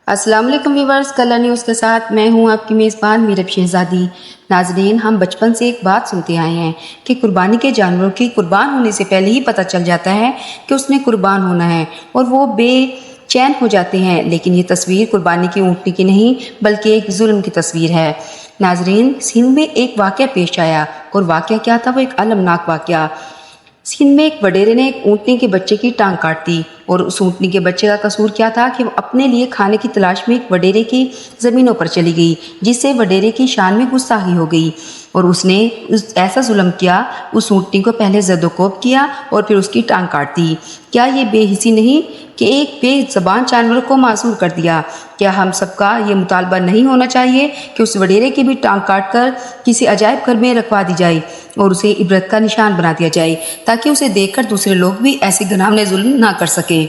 السلام علیکم viewers, colour news کے ساتھ میں ہوں آپ کی میزبان میرب شہزادی۔ ناظرین، ہم بچپن سے ایک بات سنتے آئے ہیں کہ قربانی کے جانوروں کی قربان ہونے سے پہلے ہی پتہ چل جاتا ہے کہ اس نے قربان ہونا ہے اور وہ بے چین ہو جاتے ہیں، لیکن یہ تصویر قربانی کی اونٹنی کی نہیں بلکہ ایک ظلم کی تصویر ہے۔ ناظرین، سندھ میں ایک واقعہ پیش آیا اور واقعہ کیا تھا؟ وہ ایک المناک واقعہ۔ سندھ میں ایک وڈیرے نے ایک اونٹنی کے بچے کی ٹانگ کاٹ دی، اور اس اونٹنی کے بچے کا قصور کیا تھا کہ وہ اپنے لیے کھانے کی تلاش میں ایک وڈیرے کی زمینوں پر چلی گئی، جس سے وڈیرے کی شان میں گستاخی ہو گئی، اور اس نے ایسا ظلم کیا، اس اونٹنی کو پہلے زد و کوب کیا اور پھر اس کی ٹانگ کاٹ دی۔ کیا یہ بے حسی نہیں کہ ایک بے زبان جانور کو معذور کر دیا؟ کیا ہم سب کا یہ مطالبہ نہیں ہونا چاہیے کہ اس وڈیرے کی بھی ٹانگ کاٹ کر کسی عجائب گھر میں رکھوا دی جائے اور اسے عبرت کا نشان بنا دیا جائے، تاکہ اسے دیکھ کر دوسرے لوگ بھی ایسے گناہوں ظلم نہ کر سکیں؟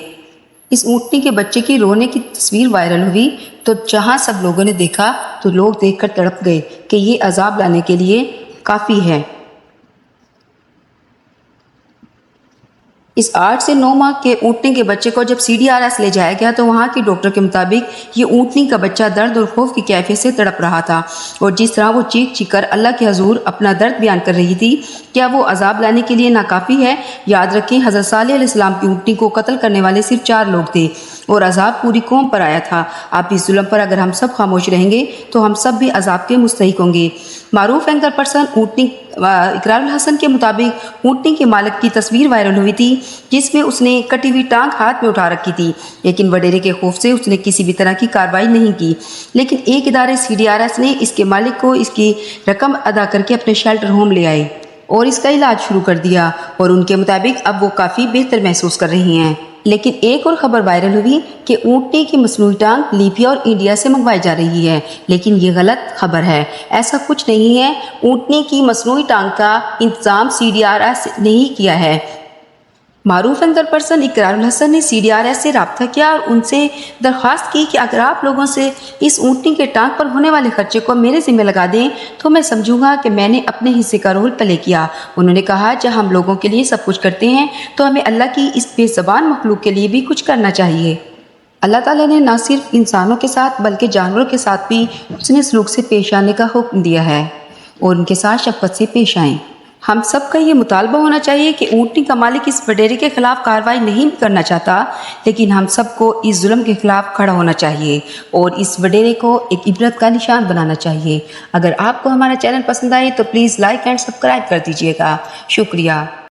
اس اونٹنی کے بچے کی رونے کی تصویر وائرل ہوئی تو جہاں سب لوگوں نے دیکھا تو لوگ دیکھ کر تڑپ گئے کہ یہ عذاب لانے کے لیے کافی ہے۔ اس 8 سے 9 ماہ کے اونٹنی کے بچے کو جب CDRS لے جایا گیا تو وہاں کی ڈاکٹر کے مطابق یہ اونٹنی کا بچہ درد اور خوف کی کیفیت سے تڑپ رہا تھا، اور جس طرح وہ چیخ چیخ کر اللہ کے حضور اپنا درد بیان کر رہی تھی، کیا وہ عذاب لانے کے لیے ناکافی ہے؟ یاد رکھیں، حضرت صالح علیہ السلام کی اونٹنی کو قتل کرنے والے صرف 4 لوگ تھے اور عذاب پوری قوم پر آیا تھا۔ اب اس ظلم پر اگر ہم سب خاموش رہیں گے تو ہم سب بھی عذاب کے مستحق ہوں گے۔ معروف اینکر پرسن اونٹنی اقرار الحسن کے مطابق اونٹنی کے مالک کی تصویر وائرل ہوئی تھی، جس میں اس نے کٹی ہوئی ٹانگ ہاتھ میں اٹھا رکھی تھی، لیکن وڈیرے کے خوف سے اس نے کسی بھی طرح کی کارروائی نہیں کی۔ لیکن ایک ادارے CDRS نے اس کے مالک کو اس کی رقم ادا کر کے اپنے شیلٹر ہوم لے آئے اور اس کا علاج شروع کر دیا، اور ان کے مطابق اب وہ کافی بہتر محسوس کر رہی ہیں۔ لیکن ایک اور خبر وائرل ہوئی کہ اونٹنی کی مصنوعی ٹانگ لیبیا اور انڈیا سے منگوائی جا رہی ہے، لیکن یہ غلط خبر ہے، ایسا کچھ نہیں ہے۔ اونٹنی کی مصنوعی ٹانگ کا انتظام CDRS نے ہی کیا ہے۔ معروف اینکر پرسن اقرار الحسن نے CDRS سے رابطہ کیا اور ان سے درخواست کی کہ اگر آپ لوگوں سے اس اونٹنی کے ٹانگ پر ہونے والے خرچے کو میرے ذمہ لگا دیں تو میں سمجھوں گا کہ میں نے اپنے حصے کا رول پلے کیا۔ انہوں نے کہا، جب ہم لوگوں کے لیے سب کچھ کرتے ہیں تو ہمیں اللہ کی اس بے زبان مخلوق کے لیے بھی کچھ کرنا چاہیے۔ اللہ تعالیٰ نے نہ صرف انسانوں کے ساتھ بلکہ جانوروں کے ساتھ بھی حسن سلوک سے پیش آنے کا حکم دیا ہے، اور ان کے ساتھ شفقت سے پیش آئیں۔ ہم سب کا یہ مطالبہ ہونا چاہیے کہ اونٹنی کا مالک اس وڈیرے کے خلاف کارروائی نہیں کرنا چاہتا، لیکن ہم سب کو اس ظلم کے خلاف کھڑا ہونا چاہیے اور اس وڈیرے کو ایک عبرت کا نشان بنانا چاہیے۔ اگر آپ کو ہمارا چینل پسند آئے تو پلیز لائک اینڈ سبسکرائب کر دیجیے گا۔ شکریہ۔